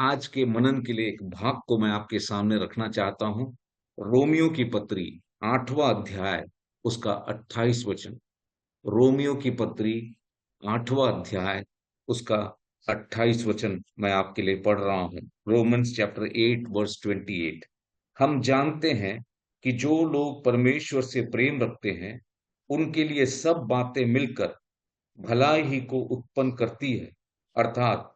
आज के मनन के लिए एक भाग को मैं आपके सामने रखना चाहता हूं। रोमियो की पत्री 8वां अध्याय, उसका 28 वचन। रोमियो की पत्री 8वां अध्याय, उसका 28 वचन मैं आपके लिए पढ़ रहा हूं। Romans chapter 8 verse 28। हम जानते हैं कि जो लोग परमेश्वर से प्रेम रखते हैं उनके लिए सब बातें मिलकर भलाई ही को उत्पन्न करती है, अर्थात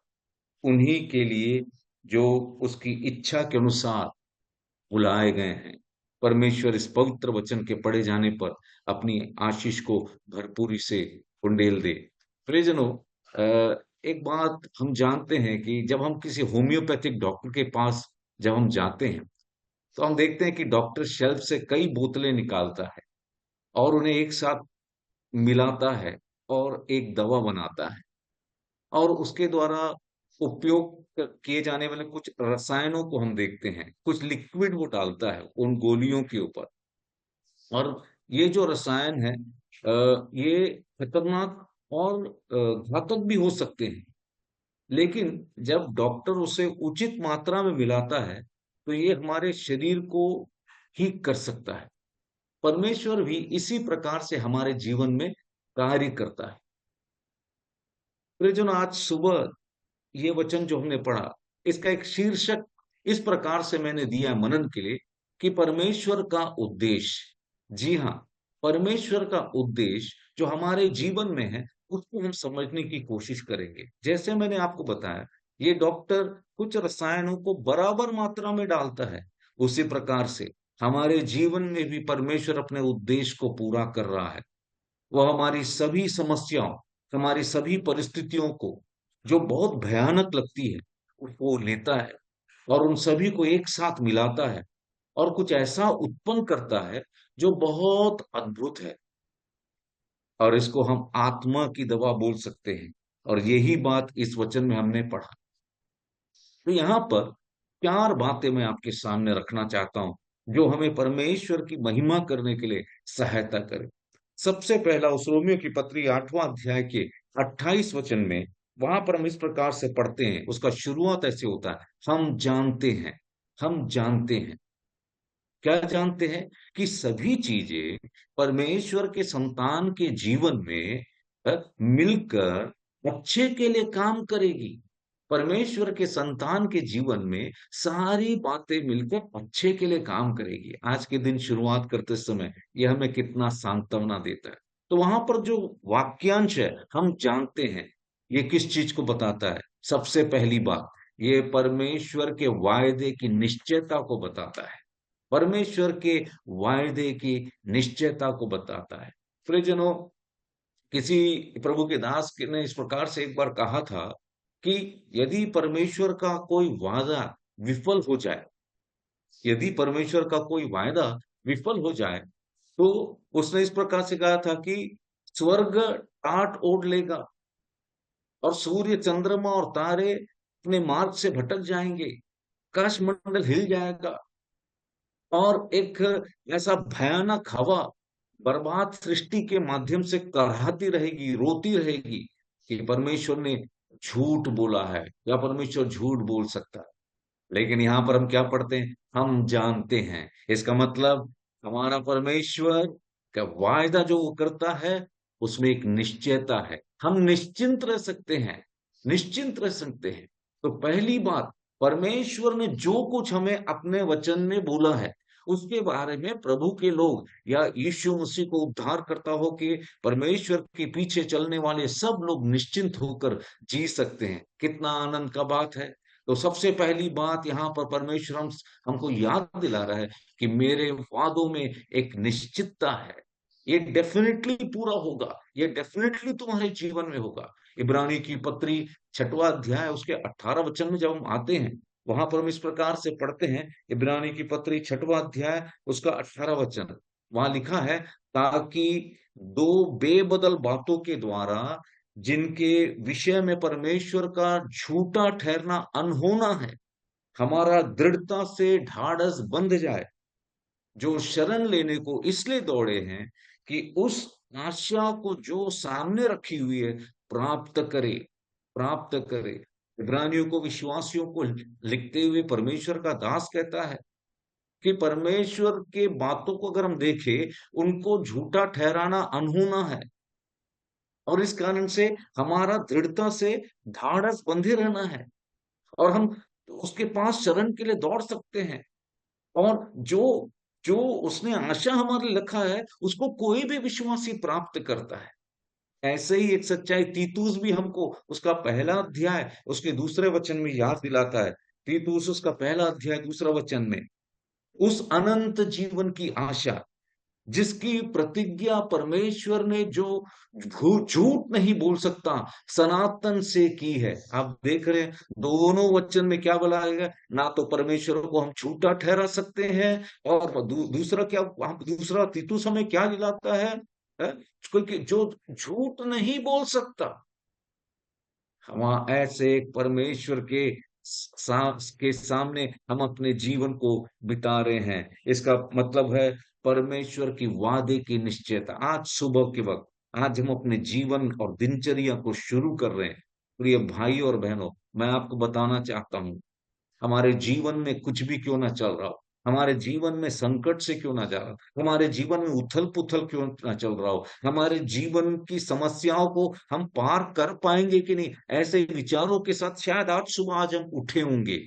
उन्हीं के लिए जो उसकी इच्छा के अनुसार बुलाए गए हैं। परमेश्वर इस पवित्र वचन के पढ़े जाने पर अपनी आशीष को भरपूरी से उंडेल दे। प्रियजनों, एक बात हम जानते हैं कि जब हम किसी होम्योपैथिक डॉक्टर के पास जब हम जाते हैं तो हम देखते हैं कि डॉक्टर शेल्फ से कई बोतलें निकालता है और उन्हें एक साथ मिलाता है और एक दवा बनाता है, और उसके द्वारा उपयोग किए जाने वाले कुछ रसायनों को हम देखते हैं, कुछ लिक्विड वो डालता है उन गोलियों के ऊपर। और ये जो रसायन है ये खतरनाक और घातक भी हो सकते हैं, लेकिन जब डॉक्टर उसे उचित मात्रा में मिलाता है तो ये हमारे शरीर को ठीक कर सकता है। परमेश्वर भी इसी प्रकार से हमारे जीवन में कार्य करता है। प्रियजन, आज सुबह ये वचन जो हमने पढ़ा, इसका एक शीर्षक इस प्रकार से मैंने दिया मनन के लिए कि परमेश्वर का उद्देश्य। जी हाँ, परमेश्वर का उद्देश्य जो हमारे जीवन में है उसको हम समझने की कोशिश करेंगे। जैसे मैंने आपको बताया, ये डॉक्टर कुछ रसायनों को बराबर मात्रा में डालता है, उसी प्रकार से हमारे जीवन में भी परमेश्वर अपने उद्देश्य को पूरा कर रहा है। वह हमारी सभी समस्याओं, हमारी सभी परिस्थितियों को जो बहुत भयानक लगती है उसको लेता है और उन सभी को एक साथ मिलाता है और कुछ ऐसा उत्पन्न करता है जो बहुत अद्भुत है। और इसको हम आत्मा की दवा बोल सकते हैं। और यही बात इस वचन में हमने पढ़ा। तो यहाँ पर 4 बातें मैं आपके सामने रखना चाहता हूं जो हमें परमेश्वर की महिमा करने के लिए सहायता करे। सबसे पहला, उस रोमियो की पत्री 8वां अध्याय के 28 वचन में, वहां पर हम इस प्रकार से पढ़ते हैं। उसका शुरुआत ऐसे होता है, हम जानते हैं। हम जानते हैं, क्या जानते हैं? कि सभी चीजें परमेश्वर के संतान के जीवन में मिलकर अच्छे के लिए काम करेगी। परमेश्वर के संतान के जीवन में सारी बातें मिलकर अच्छे के लिए काम करेगी। आज के दिन शुरुआत करते समय यह हमें कितना सांत्वना देता है। तो वहां पर जो वाक्यांश है, हम जानते हैं, ये किस चीज को बताता है? सबसे पहली बात, ये परमेश्वर के वायदे की निश्चयता को बताता है। परमेश्वर के वायदे की निश्चयता को बताता है। प्रियजनों, किसी प्रभु के दास ने इस प्रकार से एक बार कहा था कि यदि परमेश्वर का कोई वादा विफल हो जाए, यदि परमेश्वर का कोई वायदा विफल हो जाए, तो उसने इस प्रकार से कहा था कि स्वर्ग टाट ओढ़ लेगा और सूर्य चंद्रमा और तारे अपने मार्ग से भटक जाएंगे, आकाश मंडल हिल जाएगा और एक ऐसा भयानक हवा बर्बाद सृष्टि के माध्यम से कराहती रहेगी, रोती रहेगी कि परमेश्वर ने झूठ बोला है या परमेश्वर झूठ बोल सकता है। लेकिन यहाँ पर हम क्या पढ़ते हैं? हम जानते हैं। इसका मतलब हमारा परमेश्वर का वायदा जो वो करता है उसमें एक निश्चयता है। हम निश्चिंत रह सकते हैं, निश्चिंत रह सकते हैं। तो पहली बात, परमेश्वर ने जो कुछ हमें अपने वचन में बोला है उसके बारे में प्रभु के लोग या यीशु मसीह को उद्धार करता हो कि परमेश्वर के पीछे चलने वाले सब लोग निश्चिंत होकर जी सकते हैं। कितना आनंद का बात है। तो सबसे पहली बात यहाँ पर परमेश्वर हमको याद दिला रहा है कि मेरे वादों में एक निश्चितता है। ये डेफिनेटली पूरा होगा, ये डेफिनेटली तुम्हारे जीवन में होगा। इब्रानी की पत्री 6वां अध्याय उसके 18 वचन में जब हम आते हैं, वहां पर हम इस प्रकार से पढ़ते हैं। इब्रानी की पत्री 6वां अध्याय उसका 18 वचन, वहां लिखा है, ताकि दो बेबदल बातों के द्वारा जिनके विषय में परमेश्वर का झूठा ठहरना अनहोना है, हमारा दृढ़ता से ढाढ़स बंध जाए, जो शरण लेने को इसलिए दौड़े हैं कि उस आशा को जो सामने रखी हुई है प्राप्त करे, प्राप्त करे। इब्रानियों को, विश्वासियों को लिखते हुए परमेश्वर का दास कहता है कि परमेश्वर के बातों को अगर हम देखें, उनको झूठा ठहराना अनहोना है। और इस कारण से हमारा दृढ़ता से ढाढ़स बंधे रहना है, और हम उसके पास शरण के लिए दौड़ सकते हैं। और जो जो उसने आशा हमारे लिखा है, उसको कोई भी विश्वासी प्राप्त करता है। ऐसे ही एक सच्चाई तीतुस भी हमको उसका पहला अध्याय उसके दूसरे वचन में याद दिलाता है। तीतुस उसका पहला अध्याय दूसरा वचन में उस अनंत जीवन की आशा, जिसकी प्रतिज्ञा परमेश्वर ने, जो झूठ नहीं बोल सकता, सनातन से की है। आप देख रहे हैं दोनों वचन में क्या बोला है, ना तो परमेश्वर को हम झूठा ठहरा सकते हैं, और दूसरा क्या, दूसरा तीतुस हमें क्या दिलाता है? कोई जो झूठ नहीं बोल सकता। हम ऐसे एक परमेश्वर के सामने हम अपने जीवन को बिता रहे हैं। इसका मतलब है परमेश्वर की वादे की निश्चयता। आज सुबह के वक्त, आज हम अपने जीवन और दिनचर्या को शुरू कर रहे हैं। प्रिय भाई और बहनों, मैं आपको बताना चाहता हूं, हमारे जीवन में कुछ भी क्यों ना चल रहा हो, हमारे जीवन में संकट से क्यों ना जा रहा हो, हमारे जीवन में उथल पुथल क्यों ना चल रहा हो, हमारे जीवन की समस्याओं को हम पार कर पाएंगे कि नहीं, ऐसे विचारों के साथ शायद आज सुबह आज हम उठे होंगे।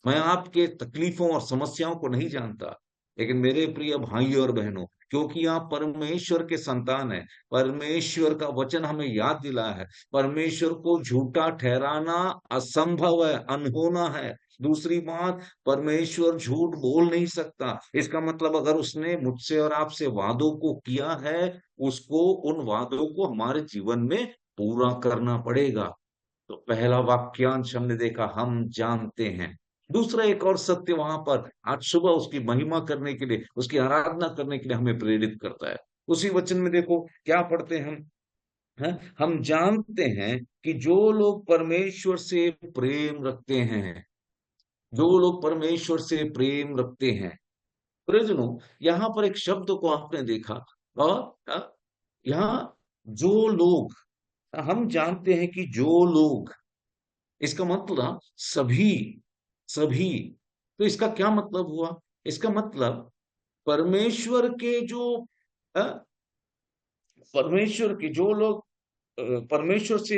मैं आपके तकलीफों और समस्याओं को नहीं जानता, लेकिन मेरे प्रिय भाइयों और बहनों, क्योंकि आप परमेश्वर के संतान हैं, परमेश्वर का वचन हमें याद दिला है, परमेश्वर को झूठा ठहराना असंभव है, अनहोना है। दूसरी बात, परमेश्वर झूठ बोल नहीं सकता। इसका मतलब अगर उसने मुझसे और आपसे वादों को किया है, उसको, उन वादों को हमारे जीवन में पूरा करना पड़ेगा। तो पहला वाक्यांश हमने देखा, हम जानते हैं। दूसरा एक और सत्य वहां पर आज सुबह उसकी महिमा करने के लिए, उसकी आराधना करने के लिए हमें प्रेरित करता है। उसी वचन में देखो क्या पढ़ते हैं हम, हैं? हम जानते हैं कि जो लोग परमेश्वर से प्रेम रखते हैं, जो लोग परमेश्वर से प्रेम रखते हैं। प्रियजनों, यहाँ पर एक शब्द को आपने देखा, और यहाँ जो लोग, हम जानते हैं कि जो लोग, इसका मतलब सभी, सभी। तो इसका क्या मतलब हुआ? इसका मतलब परमेश्वर के जो अ, परमेश्वर के जो लोग परमेश्वर से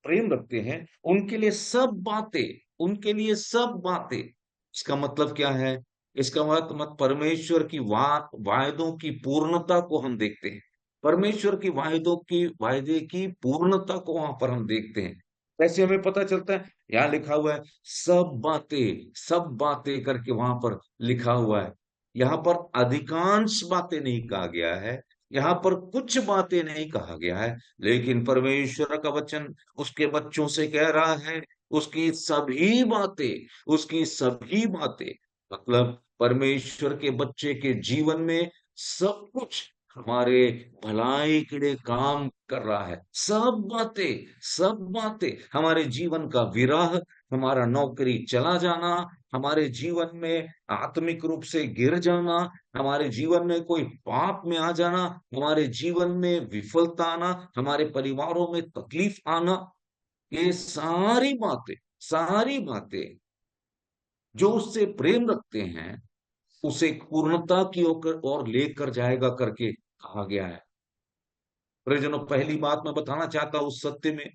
प्रेम रखते हैं, उनके लिए सब बातें, उनके लिए सब बातें। इसका मतलब क्या है? इसका मतलब परमेश्वर की वायदों की पूर्णता को हम देखते हैं। परमेश्वर की वायदे की पूर्णता को वहां पर हम देखते हैं। कैसे हमें पता चलता है? यहाँ लिखा हुआ है सब बातें, सब बातें करके वहां पर लिखा हुआ है। यहाँ पर अधिकांश बातें नहीं कहा गया है, यहाँ पर कुछ बातें नहीं कहा गया है, लेकिन परमेश्वर का वचन उसके बच्चों से कह रहा है उसकी सभी बातें, उसकी सभी बातें। मतलब परमेश्वर के बच्चे के जीवन में सब कुछ हमारे भलाई के लिए काम कर रहा है। सब बातें, सब बातें, हमारे जीवन का विरह, हमारा नौकरी चला जाना, हमारे जीवन में आत्मिक रूप से गिर जाना, हमारे जीवन में कोई पाप में आ जाना, हमारे जीवन में विफलता आना, हमारे परिवारों में तकलीफ आना, ये सारी बातें, सारी बातें जो उससे प्रेम रखते हैं, उसे पूर्णता की ओर लेकर जाएगा करके कहा गया है। प्रियजनों, पहली बात मैं बताना चाहता हूं उस सत्य में,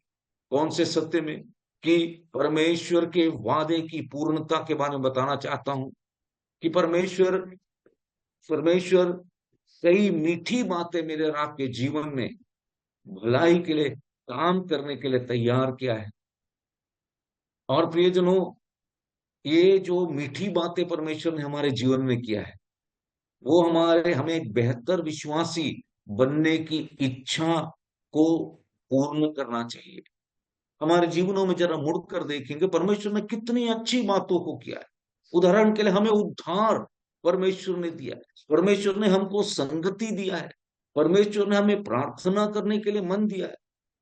कौन से सत्य में, कि परमेश्वर के वादे की पूर्णता के बारे में बताना चाहता हूं, कि परमेश्वर परमेश्वर कई मीठी बातें मेरे और आपके जीवन में भलाई के लिए, काम करने के लिए तैयार किया है। और प्रियजनों, ये जो मीठी बातें परमेश्वर ने हमारे जीवन में किया है, वो हमें एक बेहतर विश्वासी बनने की इच्छा को पूर्ण करना चाहिए। हमारे जीवनों में जरा मुड़कर देखेंगे परमेश्वर ने कितनी अच्छी बातों को किया है। उदाहरण के लिए हमें उद्धार परमेश्वर ने दिया है, परमेश्वर ने हमको संगति दिया है, परमेश्वर ने हमें प्रार्थना करने के लिए मन दिया है,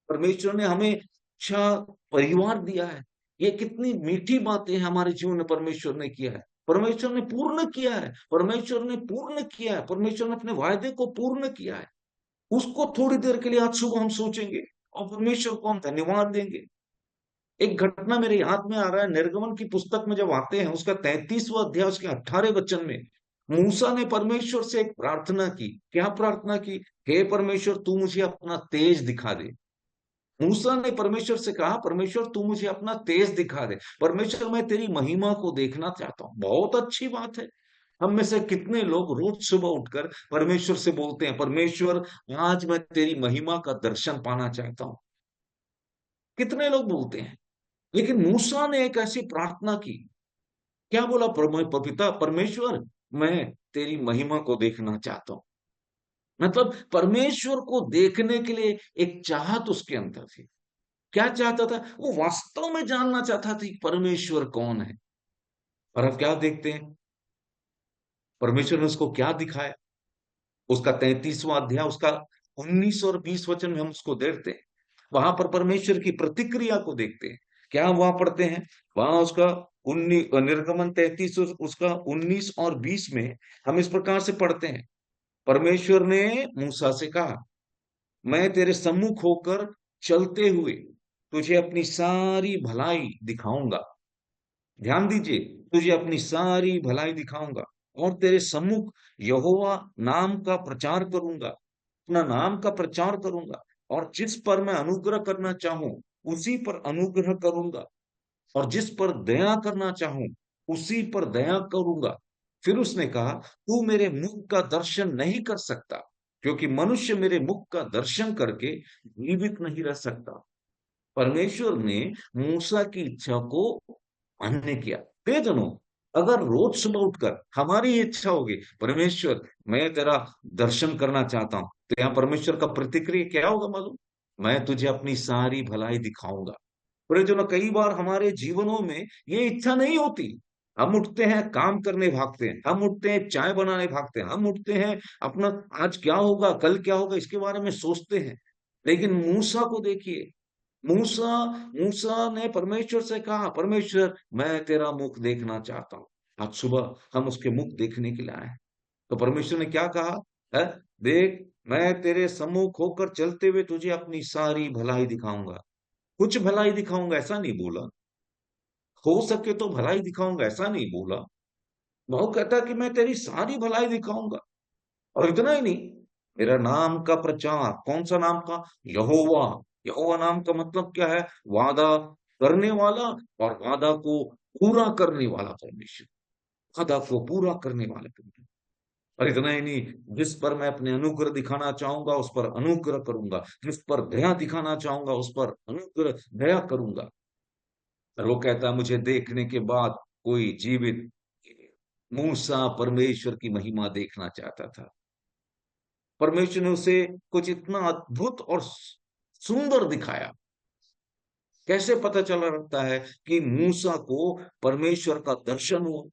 परमेश्वर ने हमें अच्छा परिवार दिया है। ये कितनी मीठी बातें हैं हमारे जीवन में परमेश्वर ने किया है। परमेश्वर ने पूर्ण किया है, परमेश्वर ने पूर्ण किया है, परमेश्वर ने अपने वायदे को पूर्ण किया है। उसको थोड़ी देर के लिए आज सुबह हम सोचेंगे और परमेश्वर को हम धन्यवाद देंगे। एक घटना मेरे याद में आ रहा है, निर्गमन की पुस्तक में जब आते हैं उसका 33वां अध्याय उसके 18 वचन में मूसा ने परमेश्वर से एक प्रार्थना की। क्या प्रार्थना की? हे परमेश्वर, तू मुझे अपना तेज दिखा दे। मूसा ने परमेश्वर से कहा, परमेश्वर तू मुझे अपना तेज दिखा दे, परमेश्वर मैं तेरी महिमा को देखना चाहता हूं। बहुत अच्छी बात है। हम में से कितने लोग रोज सुबह उठकर परमेश्वर से बोलते हैं, परमेश्वर आज मैं तेरी महिमा का दर्शन पाना चाहता हूं। कितने लोग बोलते हैं। लेकिन मूसा ने एक ऐसी प्रार्थना की। क्या बोला? पिता परमेश्वर, मैं तेरी महिमा को देखना चाहता हूं। मतलब परमेश्वर को देखने के लिए एक चाहत उसके अंदर थी। क्या चाहता था? वो वास्तव में जानना चाहता था कि परमेश्वर कौन है। और अब क्या देखते हैं, परमेश्वर ने उसको क्या दिखाया। उसका 33वां अध्याय उसका 19 और 20 वचन में हम उसको देखते हैं। वहां पर परमेश्वर की प्रतिक्रिया को देखते हैं। क्या वहां पढ़ते हैं? वहां उसका 19 निर्गमन 33 उसका 19 और 20 में हम इस प्रकार से पढ़ते हैं। परमेश्वर ने मूसा से कहा, मैं तेरे सम्मुख होकर चलते हुए तुझे अपनी सारी भलाई दिखाऊंगा। ध्यान दीजिए, तुझे अपनी सारी भलाई दिखाऊंगा और तेरे सम्मुख यहोवा नाम का प्रचार करूंगा, अपना नाम का प्रचार करूंगा। और जिस पर मैं अनुग्रह करना चाहूं उसी पर अनुग्रह करूंगा, और जिस पर दया करना चाहूं उसी पर दया करूंगा। फिर उसने कहा, तू मेरे मुख का दर्शन नहीं कर सकता, क्योंकि मनुष्य मेरे मुख का दर्शन करके जीवित नहीं रह सकता। परमेश्वर ने मूसा की इच्छा को मान्य किया। प्रियजनों, अगर रोज सुबह उठकर हमारी इच्छा होगी, परमेश्वर मैं तेरा दर्शन करना चाहता हूं, तो यहाँ परमेश्वर का प्रतिक्रिया क्या होगा मालूम? मैं तुझे अपनी सारी भलाई दिखाऊंगा। प्रियजनों, कई बार हमारे जीवनों में ये इच्छा नहीं होती। हम उठते हैं काम करने भागते हैं, हम उठते हैं चाय बनाने भागते हैं, हम उठते हैं अपना आज क्या होगा कल क्या होगा इसके बारे में सोचते हैं। लेकिन मूसा को देखिए। मूसा मूसा ने परमेश्वर से कहा, परमेश्वर मैं तेरा मुख देखना चाहता हूँ। आज सुबह हम उसके मुख देखने के लिए आए हैं। तो परमेश्वर ने क्या कहा है? देख, मैं तेरे सम्मुख होकर चलते हुए तुझे अपनी सारी भलाई दिखाऊंगा। कुछ भलाई दिखाऊंगा ऐसा नहीं बोला, हो सके तो भलाई दिखाऊंगा ऐसा नहीं बोला। वो कहता कि मैं तेरी सारी भलाई दिखाऊंगा। और इतना ही नहीं, मेरा नाम का प्रचार। कौन सा नाम का? यहोवा। यहोवा नाम का मतलब क्या है? वादा करने वाला और वादा को पूरा करने वाला परमेश्वर। वादा को पूरा करने वाला परमेश्वर। और इतना ही नहीं, जिस पर मैं अपने अनुग्रह दिखाना चाहूंगा उस पर अनुग्रह करूंगा, जिस पर दया दिखाना चाहूंगा उस पर अनुग्रह दया करूंगा। और वो कहता है, मुझे देखने के बाद कोई जीवित। मूसा परमेश्वर की महिमा देखना चाहता था। परमेश्वर ने उसे कुछ इतना अद्भुत और सुंदर दिखाया। कैसे पता चल रहता है कि मूसा को परमेश्वर का दर्शन हुआ?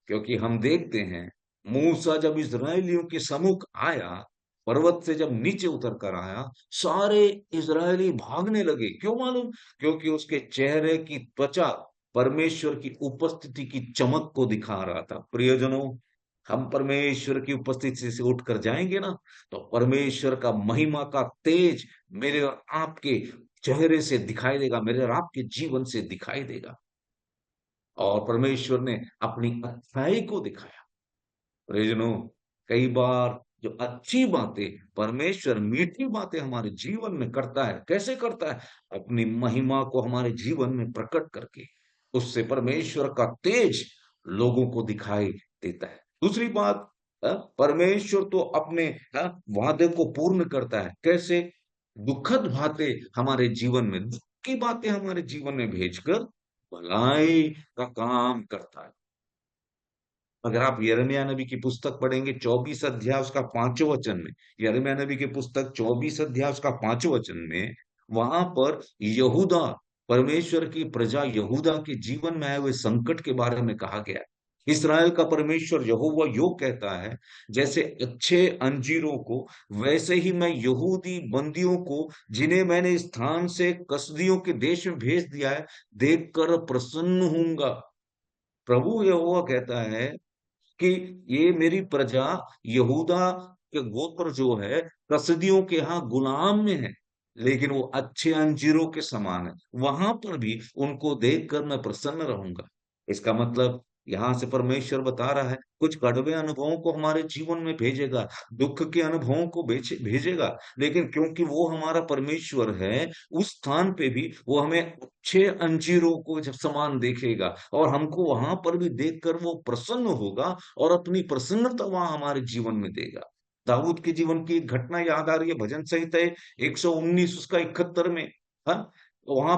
क्योंकि हम देखते हैं, मूसा जब इस्राएलियों के सम्मुख आया, पर्वत से जब नीचे उतर कर आया, सारे इस्राएली भागने लगे। क्यों मालूम? क्योंकि उसके चेहरे की त्वचा परमेश्वर की उपस्थिति की चमक को दिखा रहा था। प्रियजनों, हम परमेश्वर की उपस्थिति से उठकर जाएंगे ना, तो परमेश्वर का महिमा का तेज मेरे और आपके चेहरे से दिखाई देगा, मेरे और आपके जीवन से दिखाई देगा। और परमेश्वर ने अपनी अच्छाई को दिखाया। परिजनों, कई बार जो अच्छी बातें परमेश्वर मीठी बातें हमारे जीवन में करता है, कैसे करता है? अपनी महिमा को हमारे जीवन में प्रकट करके उससे परमेश्वर का तेज लोगों को दिखाई देता है। दूसरी बात, परमेश्वर तो अपने वादे को पूर्ण करता है। कैसे? दुखद बातें हमारे जीवन में, दुख की बातें हमारे जीवन में भेजकर भलाई का काम करता है। अगर आप यिर्मयाह नबी की पुस्तक पढ़ेंगे 24 अध्याय उसका 5वां वचन में, यिर्मयाह नबी की पुस्तक 24 अध्याय उसका 5वां वचन में, वहां पर यहूदा, परमेश्वर की प्रजा यहूदा के जीवन में आए हुए संकट के बारे में कहा गया है। इसराइल का परमेश्वर यहोवा यो कहता है, जैसे अच्छे अंजीरों को वैसे ही मैं यहूदी बंदियों को, जिन्हें मैंने इस स्थान से कसदियों के देश में भेज दिया है, देखकर प्रसन्न होऊंगा। प्रभु यहोवा कहता है कि ये मेरी प्रजा यहूदा के गोत्र जो है कसदियों के यहाँ गुलाम में है। लेकिन वो अच्छे अंजीरों के समान है, वहां पर भी उनको देखकर मैं प्रसन्न रहूंगा। इसका मतलब यहाँ से परमेश्वर बता रहा है कुछ कड़वे अनुभवों को हमारे जीवन में भेजेगा, दुख के अनुभवों को भेजेगा, लेकिन क्योंकि वो हमारा परमेश्वर है, उस स्थान पे भी वो हमें अच्छे अंजीरों को जब समान देखेगा, और हमको वहां पर भी देखकर वो प्रसन्न होगा और अपनी प्रसन्नता वहां हमारे जीवन में देगा। दाऊद के जीवन की एक घटना याद आ रही है, भजन संहिता 119 उसका 71 में। हाँ, वहां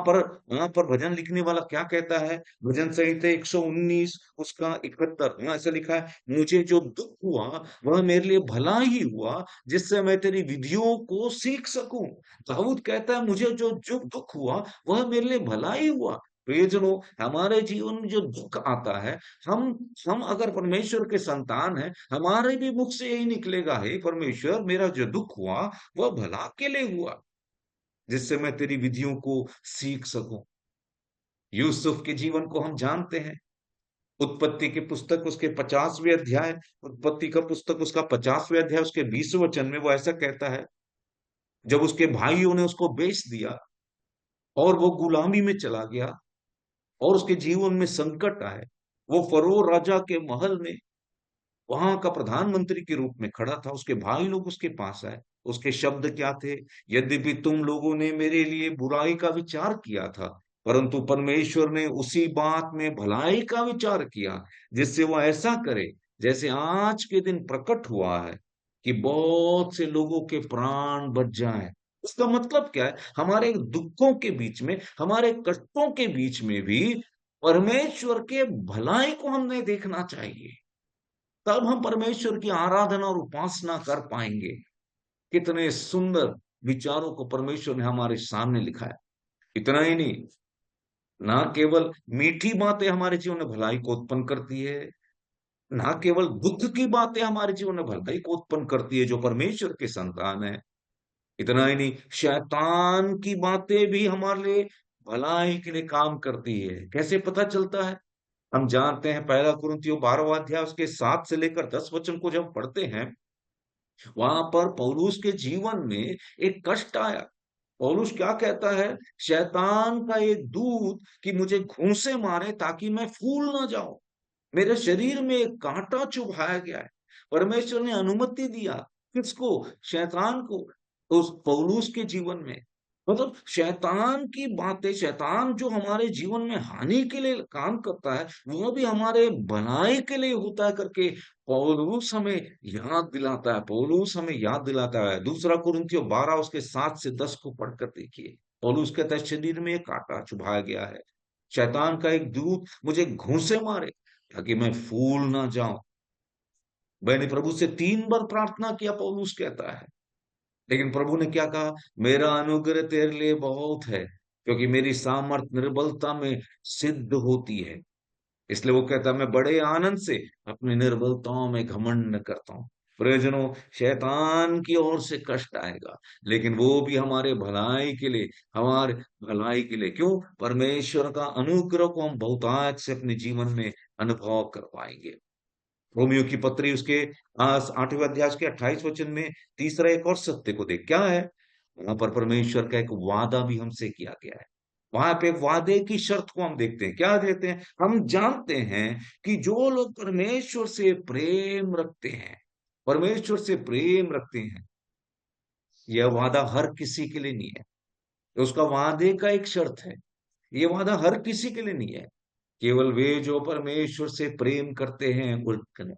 पर भजन लिखने वाला क्या कहता है? भजन संहिता 119 उसका 71, ऐसा लिखा है, मुझे जो दुख हुआ वह मेरे लिए भला ही हुआ, जिससे मैं तेरी विधियों को सीख सकूं। दाऊद कहता है मुझे जो दुख हुआ वह मेरे लिए भला ही हुआ। प्रियजनों, हमारे जीवन में जो दुख आता है, हम हम अगर परमेश्वर के संतान हैं, हमारे भी मुख से यही निकलेगा, हे परमेश्वर, मेरा जो दुख हुआ वह भला के लिए हुआ, जिससे मैं तेरी विधियों को सीख सकूं। यूसुफ के जीवन को हम जानते हैं। उत्पत्ति की पुस्तक उसके 50वें अध्याय, उत्पत्ति का पुस्तक उसका 50वें अध्याय उसके 20वें वचन में वो ऐसा कहता है, जब उसके भाइयों ने उसको बेच दिया और वो गुलामी में चला गया और उसके जीवन में संकट आए, वो फरो राजा के महल में वहां का प्रधानमंत्री के रूप में खड़ा था, उसके भाई लोग उसके पास आए। उसके शब्द क्या थे? यद्यपि तुम लोगों ने मेरे लिए बुराई का विचार किया था, परंतु परमेश्वर ने उसी बात में भलाई का विचार किया, जिससे वो ऐसा करे जैसे आज के दिन प्रकट हुआ है, कि बहुत से लोगों के प्राण बच जाएं। उसका मतलब क्या है? हमारे दुखों के बीच में, हमारे कष्टों के बीच में भी परमेश्वर के भलाई को हमने देखना चाहिए, तब हम परमेश्वर की आराधना और उपासना कर पाएंगे। कितने सुंदर विचारों को परमेश्वर ने हमारे सामने लिखा है। इतना ही नहीं, ना केवल मीठी बातें हमारे जीवन में भलाई को उत्पन्न करती है, ना केवल दुख की बातें हमारे जीवन में भलाई को उत्पन्न करती है जो परमेश्वर के संतान है। इतना ही नहीं, शैतान की बातें भी हमारे लिए भलाई के लिए काम करती है। कैसे पता चलता है? हम जानते हैं, पहला कुरिन्थियों 12वां अध्याय उसके 7 से लेकर 10 वचन को जब पढ़ते हैं, वहां पर पौलुस के जीवन में एक कष्ट आया। पौलुस क्या कहता है? शैतान का एक दूत कि मुझे घूंसे मारे ताकि मैं फूल ना जाऊं, मेरे शरीर में एक कांटा चुभाया गया है। परमेश्वर ने अनुमति दिया, किसको? शैतान को, उस पौलुस के जीवन में। मतलब शैतान की बातें, शैतान जो हमारे जीवन में हानि के लिए काम करता है, वो भी हमारे भलाई के लिए होता है करके पौलुस हमें याद दिलाता है। दूसरा कुरिन्थियों 12 उसके 7 से 10 को पढ़कर देखिए। पौलुस कहता है शरीर में एक कांटा चुभाया गया है, शैतान का एक दूत मुझे घूंसे मारे ताकि मैं फूल ना जाऊं। मैंने प्रभु से 3 बार प्रार्थना किया, पौलुस कहता है, लेकिन प्रभु ने क्या कहा? मेरा अनुग्रह तेरे लिए बहुत है, क्योंकि मेरी सामर्थ निर्बलता में सिद्ध होती है। इसलिए वो कहता है, मैं बड़े आनंद से अपनी निर्बलताओं में घमंड करता हूँ। प्रयोजनों, शैतान की ओर से कष्ट आएगा, लेकिन वो भी हमारे भलाई के लिए, हमारे भलाई के लिए। क्यों? परमेश्वर का अनुग्रह को हम बहुतायत से अपने जीवन में अनुभव कर पाएंगे। रोमियो की पत्री उसके 8वें अध्याय के 28 वचन में तीसरा एक और सत्य को देख, क्या है? वहां पर परमेश्वर का एक वादा भी हमसे किया गया है। वहां पे वादे की शर्त को हम देखते हैं, क्या देते हैं? हम जानते हैं कि जो लोग परमेश्वर से प्रेम रखते हैं, परमेश्वर से प्रेम रखते हैं, यह वादा हर किसी के लिए नहीं है। तो उसका वादे का एक शर्त है, ये वादा हर किसी के लिए नहीं है, केवल वे जो परमेश्वर से प्रेम करते हैं उनके।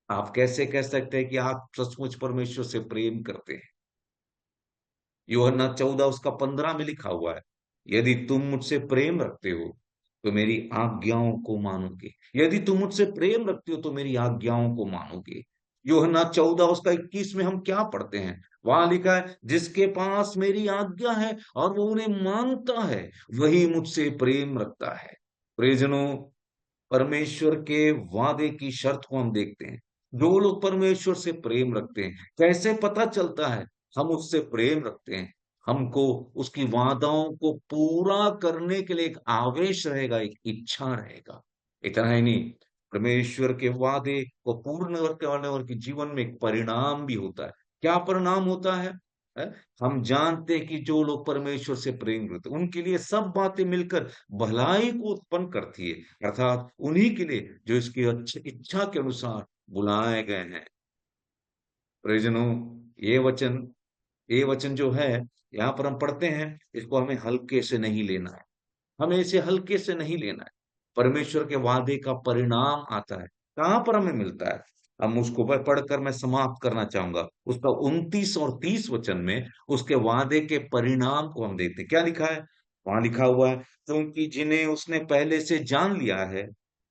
आप कैसे कह सकते हैं कि आप सचमुच परमेश्वर से प्रेम करते हैं? यूहन्ना 14 उसका 15 में लिखा हुआ है, यदि तुम मुझसे प्रेम रखते हो तो मेरी आज्ञाओं को मानोगे। यदि तुम मुझसे प्रेम रखते हो तो मेरी आज्ञाओं को मानोगे। यूहन्ना 14 उसका 21 में हम क्या पढ़ते हैं? वहां लिखा है, जिसके पास मेरी आज्ञा है और वो उन्हें मानता है, वही मुझसे प्रेम रखता है। प्रियजनों, परमेश्वर के वादे की शर्त को हम देखते हैं। जो लोग परमेश्वर से प्रेम रखते हैं, कैसे पता चलता है हम उससे प्रेम रखते हैं? हमको उसकी वादाओं को पूरा करने के लिए एक आवेश रहेगा, एक इच्छा रहेगा। इतना ही नहीं, परमेश्वर के वादे को पूर्ण करने वाले और के जीवन में एक परिणाम भी होता है। क्या परिणाम होता है? है? हम जानते हैं कि जो लोग परमेश्वर से प्रेम करते हैं, उनके लिए सब बातें मिलकर भलाई को उत्पन्न करती है, अर्थात उन्हीं के लिए जो इसकी अच्छी इच्छा के अनुसार बुलाए गए हैं। प्रियजनों, ये वचन ये वचन जो है, यहाँ पर हम पढ़ते हैं, इसको हमें हल्के से नहीं लेना है। हमें इसे हल्के से नहीं लेना है। परमेश्वर के वादे का परिणाम आता है। कहाँ पर हमें मिलता है? हम उसको पढ़कर मैं समाप्त करना चाहूंगा। उसका 29 और 30 वचन में उसके वादे के परिणाम को हम देखते हैं। क्या लिखा है? वहां लिखा हुआ है, क्योंकि जिन्हें उसने पहले से जान लिया है,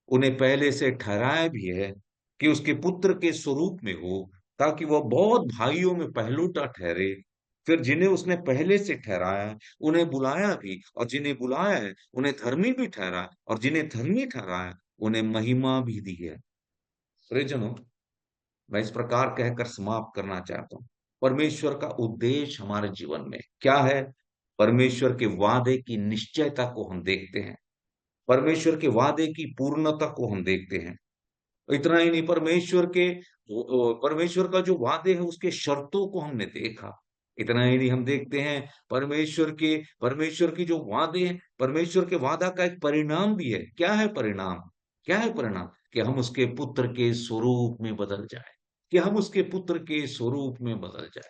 उन्हें पहले से ठहराया भी है कि उसके पुत्र के स्वरूप में हो, ताकि वह बहुत भाइयों में पहलूटा ठहरे। फिर जिन्हें उसने पहले से ठहराया है, उन्हें बुलाया भी, और जिन्हें बुलाया है उन्हें धर्मी भी ठहराया, और जिन्हें धर्मी ठहराया उन्हें महिमा भी दी है। प्रियजनों, मैं इस प्रकार कहकर समाप्त करना चाहता हूं, परमेश्वर का उद्देश्य हमारे जीवन में क्या है? परमेश्वर के वादे की निश्चयता को हम देखते हैं। परमेश्वर के वादे की पूर्णता को हम देखते हैं। इतना ही नहीं, परमेश्वर का जो वादे है उसके शर्तों को हमने देखा। इतना ही नहीं, हम देखते हैं परमेश्वर की जो वादे हैं, परमेश्वर के वादा का एक परिणाम भी है। क्या है परिणाम? क्या है परिणाम? कि हम उसके पुत्र के स्वरूप में बदल जाए, कि हम उसके पुत्र के स्वरूप में बदल जाए।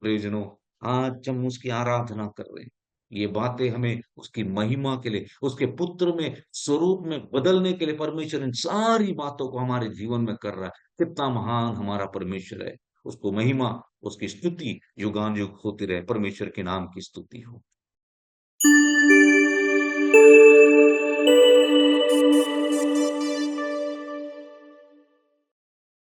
प्रियजनों, आज हम उसकी आराधना कर रहे हैं। ये बातें हमें उसकी महिमा के लिए, उसके पुत्र में स्वरूप में बदलने के लिए परमेश्वर इन सारी बातों को हमारे जीवन में कर रहा है। कितना महान हमारा परमेश्वर है! उसको महिमा, उसकी स्तुति युगान युग होती रहे। परमेश्वर के नाम की स्तुति हो।